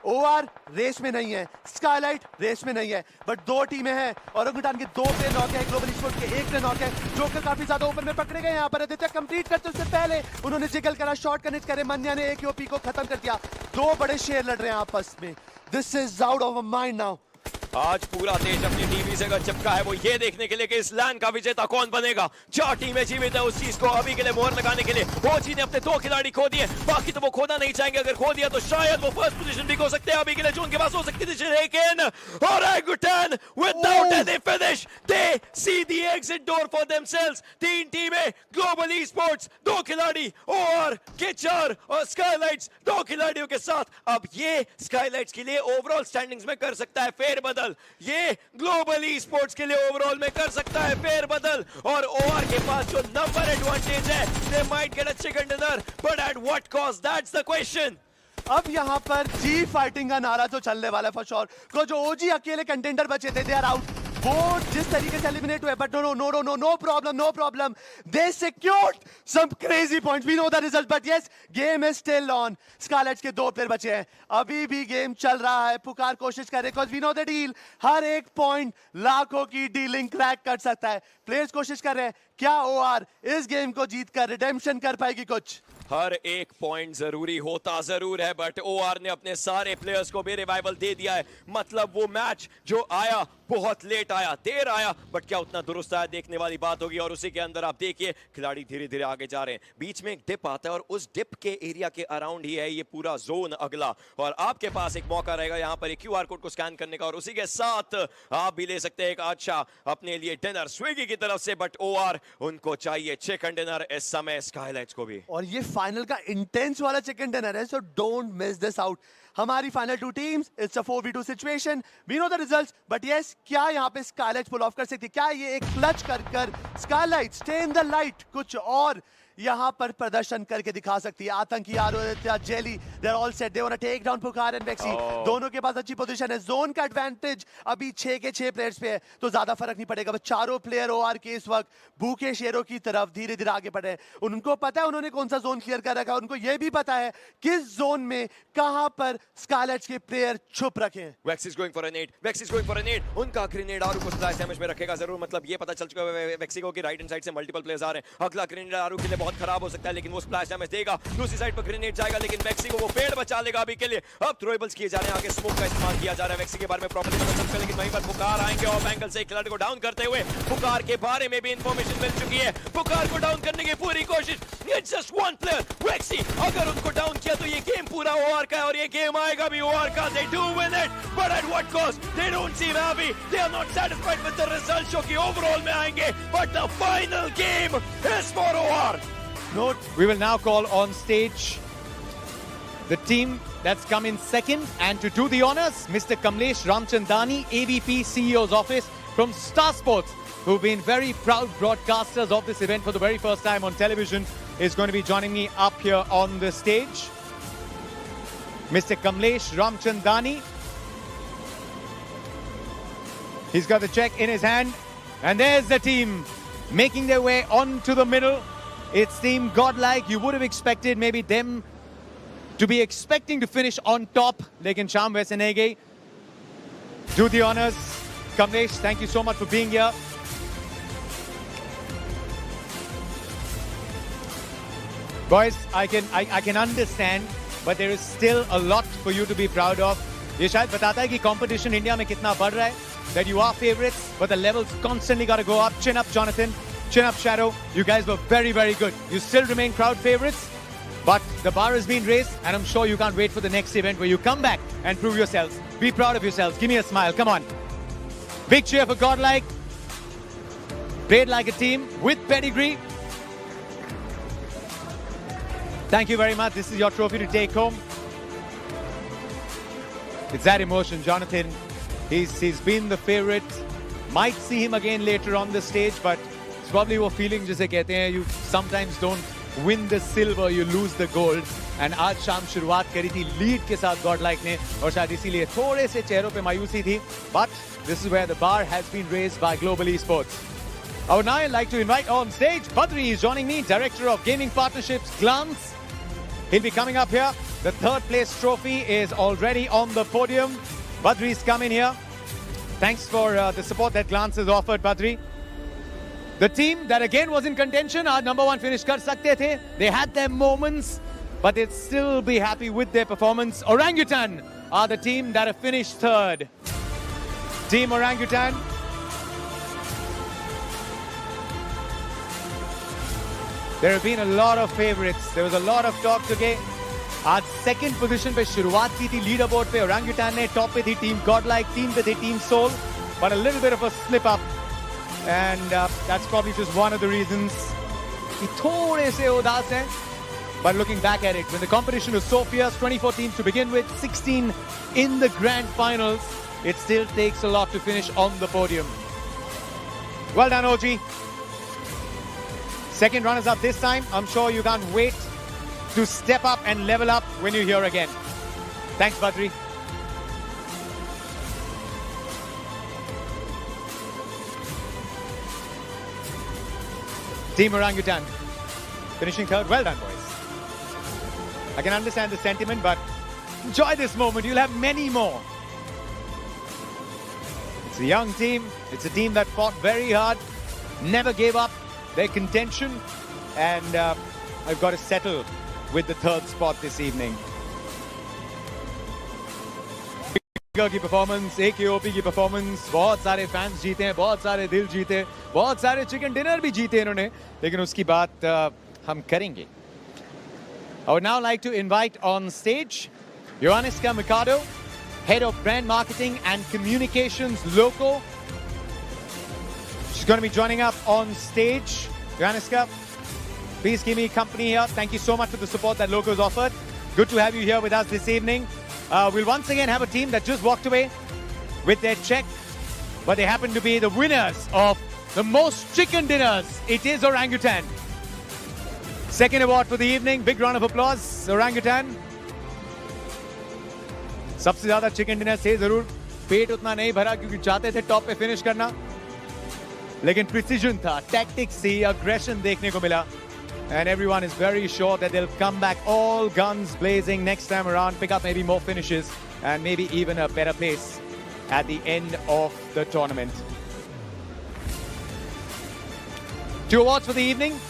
ओआर रेस में नहीं है, स्काईलाइट रेस में नहीं है, बट 2 टीमें हैं। ओरंगुटान के 2 प्लेयर नॉक है, ग्लोबल ई स्पोर्ट्स के 1 प्लेयर नॉक है। जोकर काफी ज्यादा ओपन में पकड़े गए यहाँ पर। आदित्य कंप्लीट करते उससे पहले उन्होंने जिगल करा, शॉट कनेक्ट करे, मन्या ने AQOP को खत्म कर दिया। 2 बड़े शेर लड़ रहे हैं आपस में। This is out of mind now. आज पूरा देश अपनी टीवी से अगर चिपका है वो ये देखने के लिए कि इस लैन का विजेता कौन बनेगा। 4 टीमें जीवित है, उस चीज को अभी के लिए मोहर लगाने के लिए ओजी ने अपने 2 खिलाड़ी खो दिए, बाकी तो वो खोना नहीं चाहेंगे। अगर खो दिया तो शायद वो फर्स्ट पोजीशन भी खो सकते हैं अभी के लिए जो उनके पास हो सकती थी, लेकिन Orangutan without any finish, they see the exit door for themselves। 3 टीमें ग्लोबल ई-स्पोर्ट्स, 2 खिलाड़ी और किचर और स्काईलाइट्स 2 खिलाड़ियों के साथ अब ये स्काईलाइट्स के लिए ओवरऑल स्टैंडिंग्स में कर सकता है फेरबदल, ये ग्लोबल ई-स्पोर्ट्स के लिए ओवरऑल में कर सकता है फेरबदल। और ओआर के पास जो नंबर एडवांटेज है, they might get a chicken dinner, but at what cost? That's the question। अब यहाँ पर जी फाइटिंग का नारा तो चलने वाला है फॉर श्योर। को जो ओजी अकेले कंटेंडर बचे थे, दे आर आउट। वो जिस तरीके से एलिमिनेट हुए, but no problem, they secured some crazy points. We know the result, but yes, game is still on. Scarlets के 2 प्लेयर बचे हैं, अभी भी गेम चल रहा है। पुकार कोशिश कर रहे हैं, because we know the deal, हर एक पॉइंट लाखों की डीलिंग क्रैक कर सकता है। प्लेयर्स कोशिश कर रहे हैं, क्या ओआर इस गेम को जीतकर रिडेम्पशन कर पाएगी कुछ? हर एक पॉइंट जरूरी होता जरूर है, बट ओआर ने अपने सारे प्लेयर्स को भी रिवाइवल दे दिया है। मतलब वो मैच जो आया बहुत लेट आया, देर आया, बट क्या उतना दुरुस्त आया, देखने वाली बात होगी। और उसी के अंदर आप देखिए खिलाड़ी धीरे धीरे आगे जा रहे हैं, बीच में एक डिप आता है और उस डिप के एरिया के अराउंड ही है ये पूरा जोन अगला। और आपके पास एक मौका रहेगा यहाँ पर एक क्यूआर कोड को स्कैन करने का, और उसी के साथ आप भी ले सकते हैं एक अच्छा अपने लिए डिनर स्विगी की तरफ से। बट ओआर उनको चाहिए चिकन डिनर इस समय, स्काईलाइट्स को भी। और ये फाइनल का इंटेंस वाला चिकन डिनर है, so don't miss this out. हमारी final 2 teams, it's a 4v2 situation, we know the results, but yes, क्या यहाँ पे स्कारलेट्स पुल ऑफ कर सकती है? क्या ये एक क्लच कर स्कारलेट्स स्टे इन द लाइट कुछ और यहाँ पर प्रदर्शन करके दिखा सकती है? आतंकी आरोग्य जेली, they are all set, they want to take down पुकार एंड वेक्सी। दोनों के पास अच्छी पोजीशन है, जोन का एडवांटेज अभी 6 के 6 प्लेयर्स पे है, तो ज्यादा फर्क नहीं पड़ेगा। बस चारों प्लेयर ओआर के इस वक्त भूखे शेरों की तरफ धीरे धीरे आगे बढ़े हैं। उनको पता है उन्होंने कौन सा जोन क्लियर कर रखा है, उनको यह भी पता है किस जोन में कहां पर स्कारलेट्स के प्लेयर छुप रखे हैं। Vexy is going for a nade, Vexy is going for a nade. उनका ग्रेनेड आरू को स्प्लैश डैमेज में रखेगा जरूर, मतलब ये पता चल चुका है वेक्सी को कि राइट हैंड साइड से मल्टीपल प्लेयर्स आ रहे हैं। अगला ग्रेनेड आरू के लिए बहुत खराब हो सकता है, लेकिन वो स्प्लैश डैमेज देगा। दूसरी साइड पर ग्रेनेड जाएगा, लेकिन वेक्सी को वो पेड़ बचा लेगा अभी के लिए। अब थ्रोएबल्स किए जा रहे हैं, आगे स्मोक का इस्तेमाल किया जा रहा है। वेक्सी के बारे में प्रॉपर्ली पता चल चुका है, लेकिन वहीं पर पुकार आएंगे और एंगल से खिलाड़ी को डाउन करते हुए पुकार के बारे में भी इंफॉर्मेशन मिल चुकी है। पुकार को डाउन करने की पूरी कोशिश, इट्स जस्ट वन प्लेयर वेक्सी। अगर उनको डाउन किया तो ये गेम पूरा ओआर का है, और ये गेम आएगा भी ओआर का। They do win it, but at what cost? They don't seem happy. They are not satisfied with the results जो कि ओवरऑल में आएंगे, but the final game is for OR. Note, we will now call on stage the team that's come in second, and to do the honors, Mr. Kamlesh Ramchandani, AVP CEO's office from Star Sports, who've been very proud broadcasters of this event for the very first time on television, is going to be joining me up here on the stage. Mr. Kamlesh Ramchandani. He's got the check in his hand, and there's the team making their way onto the middle. It's Team Godlike. You would have expected maybe them to be expecting to finish on top. Lekin Sham Vesenege, do the honors. Kamlesh, thank you so much for being here. Boys, I can understand, but there is still a lot for you to be proud of. ये शायद बताता है कि competition India में कितना बढ़ रहा है. That you are favorites, but the levels constantly got to go up. Chin up, Jonathan. Chin up, Shadow. You guys were very, very good. You still remain crowd favorites, but the bar has been raised, and I'm sure you can't wait for the next event where you come back and prove yourselves. Be proud of yourselves. Give me a smile. Come on. Big cheer for Godlike. Played like a team with pedigree. Thank you very much. This is your trophy to take home. It's that emotion, Jonathan. He's been the favorite. Might see him again later on the stage, but it's probably वो feeling जिसे कहते हैं, you sometimes don't win the silver, you lose the gold. And आज शाम शुरुआत करी थी lead के साथ Godlike ने, और शायद इसीलिए थोड़े से चेहरों पे मायूसी थी. But this is where the bar has been raised by Global Esports. I would now like to invite on stage Badri is joining me, Director of Gaming Partnerships, Glance. He'll be coming up here. The third place trophy is already on the podium. Badri's come in here. Thanks for the support that Glance has offered, Badri. The team that again was in contention, our number one finish kar sakte the. They had their moments, but they'd still be happy with their performance. Orangutan are the team that have finished third. Team Orangutan. There have been a lot of favorites. There was a lot of talk today. आज second position पे शुरुआत की थी leaderboard पे Orangutan ने, top पे थी team Godlike, team पे थी team Soul, but a little bit of a slip up, and that's probably just one of the reasons कि थोड़े से उदास हैं. But looking back at it, when the competition was so fierce, 24 teams to begin with, 16 in the grand finals, it still takes a lot to finish on the podium. Well done, OG. Second runners up this time. I'm sure you can't wait to step up and level up when you're here again. Thanks, Badri. Team Orangutan finishing third. Well done, boys. I can understand the sentiment, but enjoy this moment. You'll have many more. It's a young team. It's a team that fought very hard, never gave up their contention, and I've got to settle with the third spot this evening. की performance, AKOP की performance, बहुत सारे fans जीते हैं, बहुत सारे दिल जीते, बहुत सारे चिकन डिनर भी जीते इन्होंने, लेकिन उसकी बात हम करेंगे. I would now like to invite on stage Ioanniska Mikado, Head of Brand Marketing and Communications Loco. She's going to be joining up on stage. Ioanniska, please give me company here. Thank you so much for the support that Loco's offered. Good to have you here with us this evening. We'll once again have a team that just walked away with their check, but they happen to be the winners of the most chicken dinners. It is Orangutan. Second award for the evening. Big round of applause, Orangutan. सबसे ज्यादा chicken dinner से जरूर पेट उतना नहीं भरा क्योंकि चाहते थे टॉप पे फिनिश करना, लेकिन प्रिसीजन था, टैक्टिक्स थी, अग्रेशन देखने को मिला, and everyone is very sure that they'll come back all guns blazing next time around, pick up maybe more finishes and maybe even a better place at the end of the tournament. 2 awards for the evening.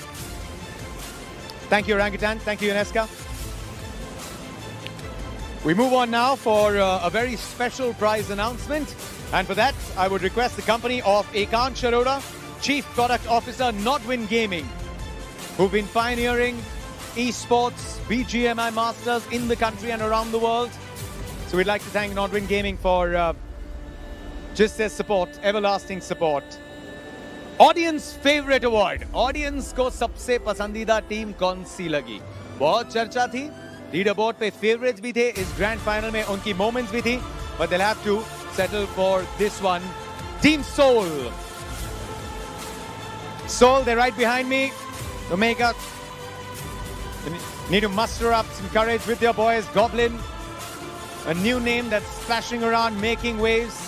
Thank you, Orangutan. Thank you, Ioanniska. We move on now for a very special prize announcement. And for that, I would request the company of Ekant Sharora, Chief Product Officer, Nodwin Gaming, who've been pioneering esports, BGMI Masters in the country and around the world. So we'd like to thank Nodwin Gaming for just their support, everlasting support. Audience Favorite Award. Audience को सबसे पसंदीदा team कौन सी लगी? बहुत चर्चा थी. Leaderboard पे favourites भी थे, इस ग्रैंड फाइनल में उनकी मोमेंट्स भी थी, but they'll have to settle for this one. Team Soul. Soul, they're right behind me. Omega. Need to muster up some courage with your boys. Goblin, a new name that's splashing around, making waves.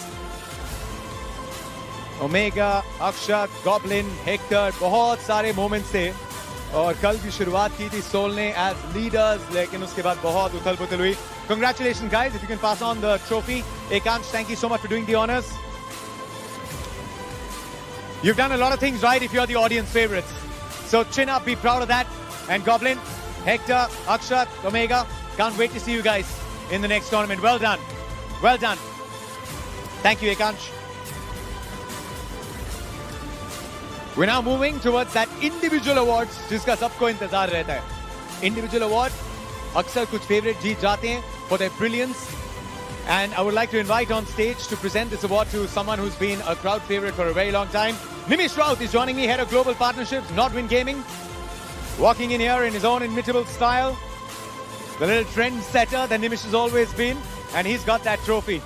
Omega, Akshat, Goblin, Hector, बहुत सारे moments थे. और कल की शुरुआत की थी soul ने as leaders, लेकिन उसके बाद बहुत उथल-पुथल हुई. Congratulations, guys! If you can pass on the trophy. Ekant, thank you so much for doing the honors. You've done a lot of things right if you're the audience favorites. So chin up, be proud of that. And Goblin, Hector, Akshat, Omega, can't wait to see you guys in the next tournament. Well done. Well done. Thank you, Ekant. We're now moving towards that individual awards जिसका सबको इंतजार रहता है. Individual award, अक्सर कुछ favorite जीत जाते हैं for their brilliance. And I would like to invite on stage to present this award to someone who's been a crowd favorite for a very long time. Nimish Raut is joining me, Head of Global Partnerships, Nodwin Gaming. Walking in here in his own inimitable style. The little trendsetter that Nimish has always been. And he's got that trophy.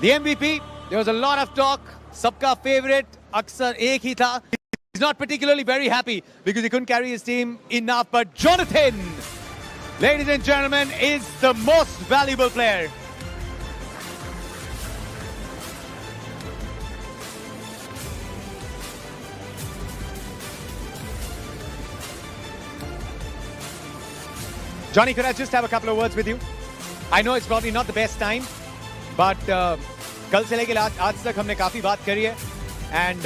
The MVP, there was a lot of talk. Sabka favorite, Aksar ek hi tha. He's not particularly very happy because he couldn't carry his team enough. But Jonathan, ladies and gentlemen, is the most valuable player. Johnny, could I just have a couple of words with you? I know it's probably not the best time, but कल से लेके आज तक हमने काफी बात करी है, and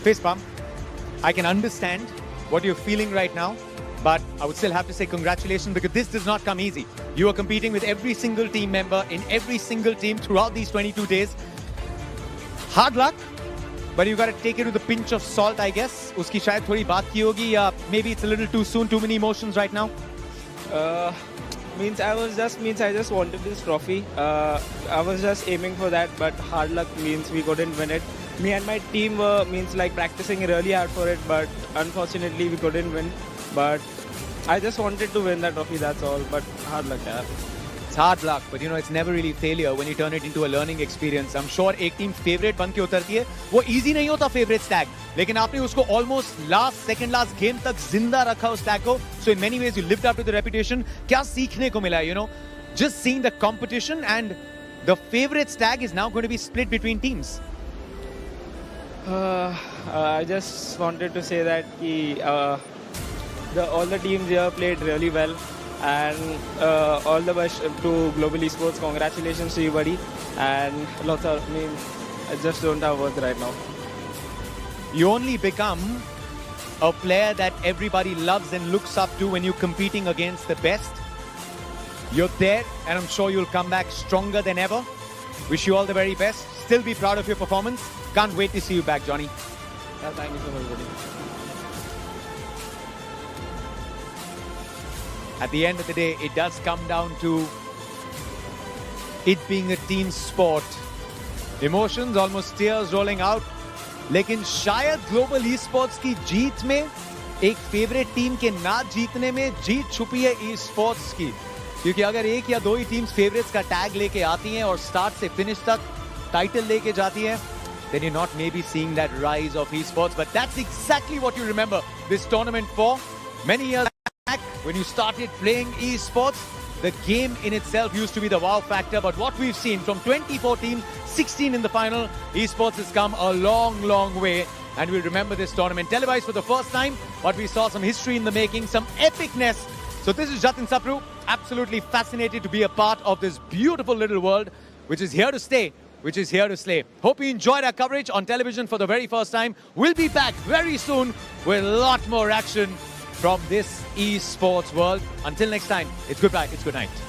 fist bump. I can understand what you're feeling right now, but I would still have to say congratulations because this does not come easy. You are competing with every single team member in every single team throughout these 22 days. Hard luck, but you got to take it with a pinch of salt, I guess. Uski shayad thodi baat ki hogi, ya maybe it's a little too soon, too many emotions right now. I just wanted this trophy. I was just aiming for that, but hard luck means we couldn't win it. Me and my team were practicing really hard for it, but unfortunately we couldn't win. But I just wanted to win that trophy, that's all. But hard luck, yeah. It's hard luck, but you know, it's never really failure when you turn it into a learning experience. I'm sure एक team favorite बन के उतरती है, वो easy नहीं होता favorite tag, लेकिन आपने उसको almost second last game तक जिंदा रखा उस tag को. So in many ways you lived up to the reputation. क्या सीखने को मिला, you know? Just seeing the competition, and the favorites tag is now going to be split between teams. I just wanted to say that all the teams here played really well. And all the best to Global Esports. Congratulations to you, buddy. And I just don't have words right now. You only become a player that everybody loves and looks up to when you're competing against the best. You're there, and I'm sure you'll come back stronger than ever. Wish you all the very best. Still be proud of your performance. Can't wait to see you back, Johnny. Yeah, thank you so much, buddy. At the end of the day, it does come down to it being a team sport. Emotions, almost tears rolling out. लेकिन शायद global esports की जीत में एक favourite team के ना जीतने में जीत छुपी है ई-स्पोर्ट्स की, क्योंकि अगर एक या दो ही टीम्स फेवरेट्स का टैग लेके आती हैं और स्टार्ट से फिनिश तक टाइटल लेके जाती हैं, then you're not maybe seeing that rise of e-sports. But that's exactly what you remember this tournament for. Many years back, when you started playing e-sports, the game in itself used to be the wow factor. But what we've seen from 2014, 16 in the final, esports has come a long, long way. And we'll remember this tournament televised for the first time. But we saw some history in the making, some epicness. So this is Jatin Sapru, absolutely fascinated to be a part of this beautiful little world, which is here to stay, which is here to slay. Hope you enjoyed our coverage on television for the very first time. We'll be back very soon with a lot more action from this esports world. Until next time, it's goodbye, it's good night.